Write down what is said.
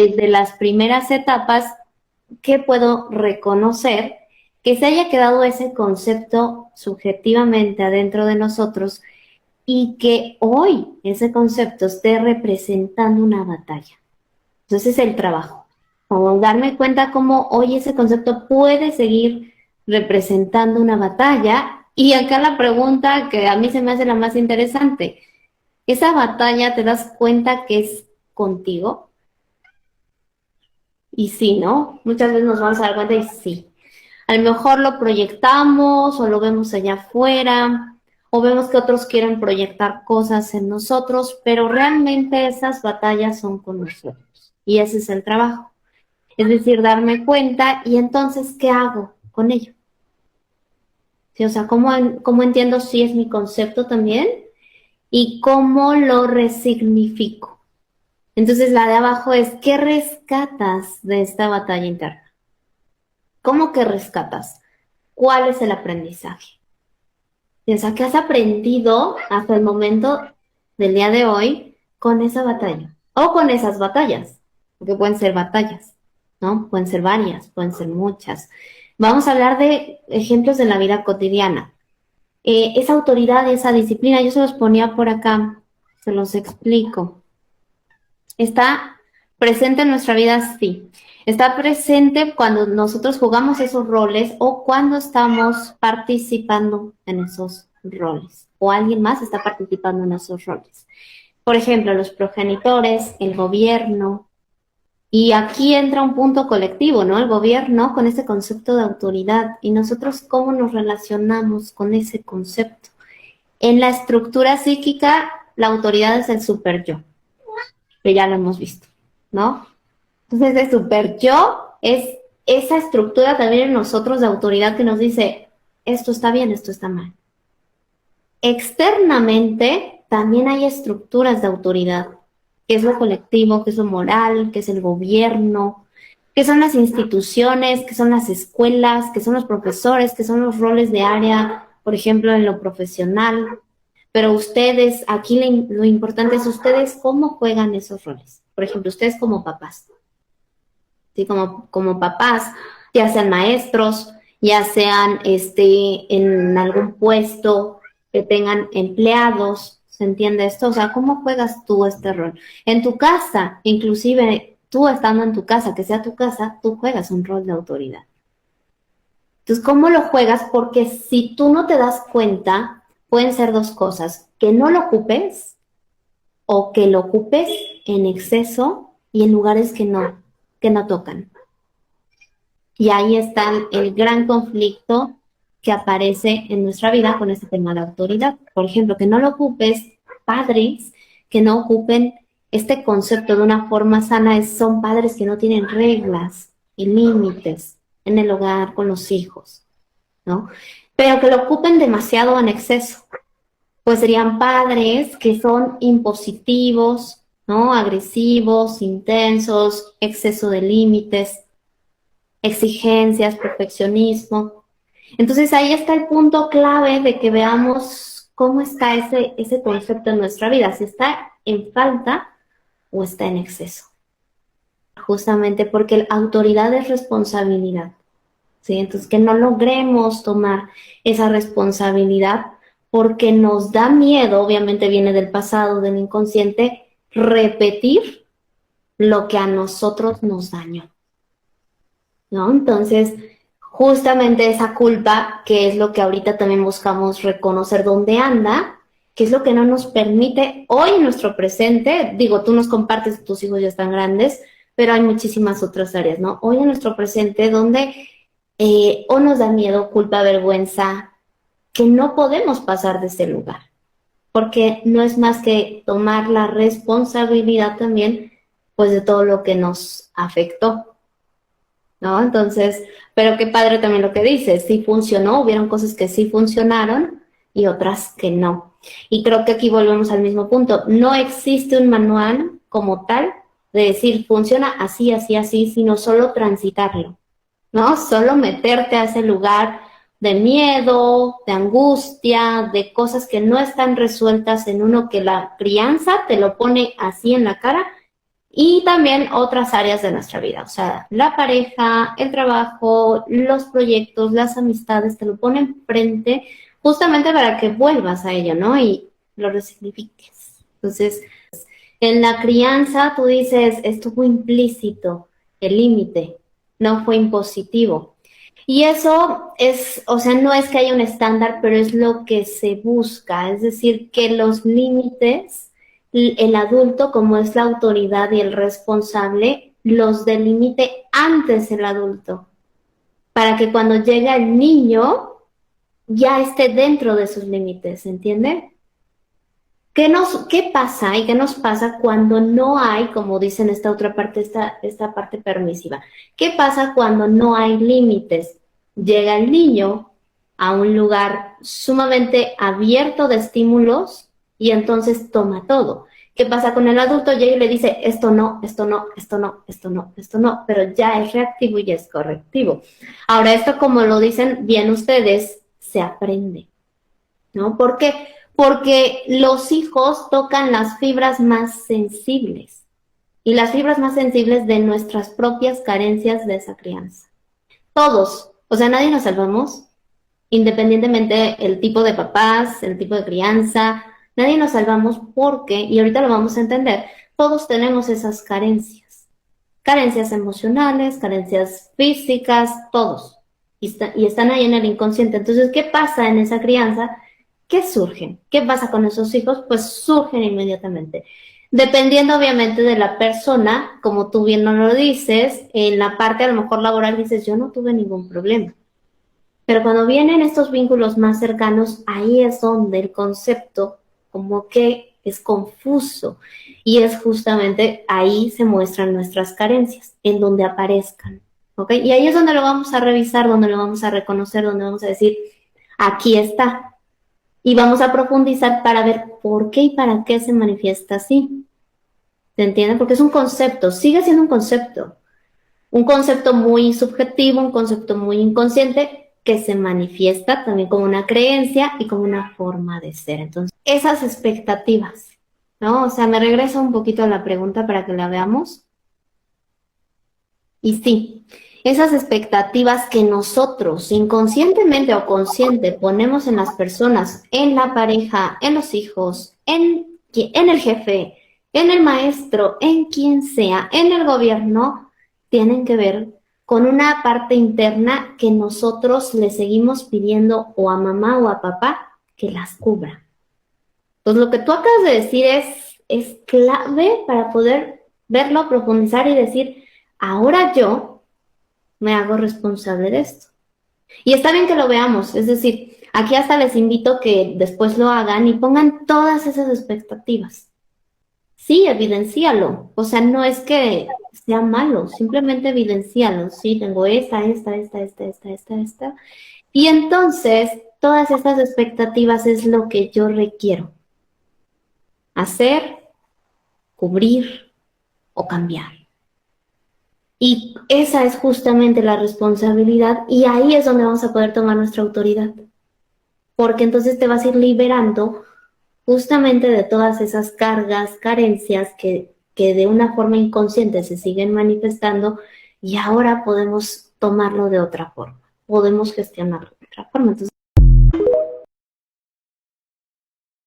de las primeras etapas, ¿qué puedo reconocer? Que se haya quedado ese concepto subjetivamente adentro de nosotros y que hoy ese concepto esté representando una batalla. Entonces es el trabajo, como darme cuenta cómo hoy ese concepto puede seguir representando una batalla. Y acá la pregunta que a mí se me hace la más interesante, ¿esa batalla te das cuenta que es contigo? Y sí, ¿no? Muchas veces nos vamos a dar cuenta y sí. A lo mejor lo proyectamos o lo vemos allá afuera o vemos que otros quieren proyectar cosas en nosotros, pero realmente esas batallas son con nosotros. Y ese es el trabajo. Es decir, darme cuenta y entonces, ¿qué hago con ello? ¿Sí? O sea, ¿cómo entiendo si es mi concepto también? Y cómo lo resignifico. Entonces, la de abajo es, ¿qué rescatas de esta batalla interna? ¿Cómo que rescatas? ¿Cuál es el aprendizaje? O sea, ¿qué has aprendido hasta el momento del día de hoy con esa batalla? O con esas batallas, porque pueden ser batallas, ¿no? Pueden ser varias, pueden ser muchas. Vamos a hablar de ejemplos de la vida cotidiana. Esa autoridad, esa disciplina, yo se los ponía por acá, se los explico. Está presente en nuestra vida, sí. Está presente cuando nosotros jugamos esos roles o cuando estamos participando en esos roles o alguien más está participando en esos roles. Por ejemplo, los progenitores, el gobierno, y aquí entra un punto colectivo, ¿no? El gobierno con ese concepto de autoridad y nosotros cómo nos relacionamos con ese concepto. En la estructura psíquica, la autoridad es el super yo, que ya lo hemos visto, ¿no? Entonces, el super yo es esa estructura también en nosotros de autoridad que nos dice, esto está bien, esto está mal. Externamente, también hay estructuras de autoridad, que es lo colectivo, que es lo moral, que es el gobierno, que son las instituciones, que son las escuelas, que son los profesores, que son los roles de área, por ejemplo, en lo profesional. Pero ustedes, aquí lo importante es ustedes cómo juegan esos roles. Por ejemplo, ustedes como papás. ¿Sí? Como papás, ya sean maestros, ya sean en algún puesto, que tengan empleados, ¿se entiende esto? O sea, ¿cómo juegas tú este rol? En tu casa, inclusive tú estando en tu casa, que sea tu casa, tú juegas un rol de autoridad. Entonces, ¿cómo lo juegas? Porque si tú no te das cuenta, pueden ser dos cosas, que no lo ocupes o que lo ocupes en exceso y en lugares que no tocan. Y ahí está el gran conflicto que aparece en nuestra vida con este tema de autoridad. Por ejemplo, que no lo ocupes, padres que no ocupen este concepto de una forma sana, son padres que no tienen reglas y límites en el hogar con los hijos, ¿no? Pero que lo ocupen demasiado en exceso, pues serían padres que son impositivos, ¿no? Agresivos, intensos, exceso de límites, exigencias, perfeccionismo. Entonces ahí está el punto clave de que veamos cómo está ese concepto en nuestra vida, si está en falta o está en exceso. Justamente porque la autoridad es responsabilidad, ¿sí? Entonces que no logremos tomar esa responsabilidad porque nos da miedo, obviamente viene del pasado, del inconsciente, repetir lo que a nosotros nos dañó, ¿no? Entonces, justamente esa culpa, que es lo que ahorita también buscamos reconocer dónde anda, que es lo que no nos permite hoy en nuestro presente, digo, tú nos compartes, tus hijos ya están grandes, pero hay muchísimas otras áreas, ¿no? Hoy en nuestro presente donde o nos da miedo, culpa, vergüenza, que no podemos pasar de ese lugar, porque no es más que tomar la responsabilidad también, pues, de todo lo que nos afectó, ¿no? Entonces, pero qué padre también lo que dices, sí funcionó, hubieron cosas que sí funcionaron y otras que no. Y creo que aquí volvemos al mismo punto, no existe un manual como tal de decir funciona así, así, así, sino solo transitarlo, ¿no? Solo meterte a ese lugar de miedo, de angustia, de cosas que no están resueltas en uno que la crianza te lo pone así en la cara Y también otras áreas de nuestra vida, o sea, la pareja, el trabajo, los proyectos, las amistades, te lo ponen frente justamente para que vuelvas a ello, ¿no? Y lo resignifiques. Entonces, en la crianza tú dices, estuvo implícito el límite, no fue impositivo. Y eso es, o sea, no es que haya un estándar, pero es lo que se busca, es decir, que los límites, el adulto, como es la autoridad y el responsable, los delimite antes el adulto, para que cuando llega el niño ya esté dentro de sus límites, ¿entiende? ¿Qué pasa y qué nos pasa cuando no hay, como dicen esta otra parte, esta parte permisiva? ¿Qué pasa cuando no hay límites? Llega el niño a un lugar sumamente abierto de estímulos y entonces toma todo. ¿Qué pasa con el adulto? Llega y le dice, esto no, esto no, esto no, esto no, esto no, pero ya es reactivo y ya es correctivo. Ahora, esto, como lo dicen bien ustedes, se aprende, ¿no? ¿Por qué? Porque los hijos tocan las fibras más sensibles y las fibras más sensibles de nuestras propias carencias de esa crianza. Todos, o sea, nadie nos salvamos, independientemente el tipo de papás, el tipo de crianza, nadie nos salvamos porque, y ahorita lo vamos a entender, todos tenemos esas carencias. Carencias emocionales, carencias físicas, todos. Y están ahí en el inconsciente. Entonces, ¿qué pasa en esa crianza? ¿Qué surgen? ¿Qué pasa con esos hijos? Pues surgen inmediatamente. Dependiendo obviamente de la persona, como tú bien no lo dices, en la parte a lo mejor laboral dices, yo no tuve ningún problema. Pero cuando vienen estos vínculos más cercanos, ahí es donde el concepto como que es confuso y es justamente ahí se muestran nuestras carencias, en donde aparezcan, ¿ok? Y ahí es donde lo vamos a revisar, donde lo vamos a reconocer, donde vamos a decir, aquí está. Y vamos a profundizar para ver por qué y para qué se manifiesta así. ¿Se entiende? Porque es un concepto, sigue siendo un concepto muy subjetivo, un concepto muy inconsciente que se manifiesta también como una creencia y como una forma de ser. Entonces, esas expectativas, ¿no? O sea, me regreso un poquito a la pregunta para que la veamos. Y sí, esas expectativas que nosotros inconscientemente o consciente ponemos en las personas, en la pareja, en los hijos, en el jefe, en el maestro, en quien sea, en el gobierno, tienen que ver con una parte interna que nosotros le seguimos pidiendo o a mamá o a papá que las cubra. Pues lo que tú acabas de decir es clave para poder verlo, profundizar y decir, ahora yo me hago responsable de esto. Y está bien que lo veamos, es decir, aquí hasta les invito que después lo hagan y pongan todas esas expectativas. Sí, evidencialo. O sea, no es que sea malo, simplemente evidencialo. Sí, tengo esta. Y entonces, todas estas expectativas es lo que yo requiero hacer, cubrir o cambiar. Y esa es justamente la responsabilidad y ahí es donde vamos a poder tomar nuestra autoridad. Porque entonces te vas a ir liberando justamente de todas esas cargas, carencias que de una forma inconsciente se siguen manifestando y ahora podemos tomarlo de otra forma, podemos gestionarlo de otra forma. Entonces,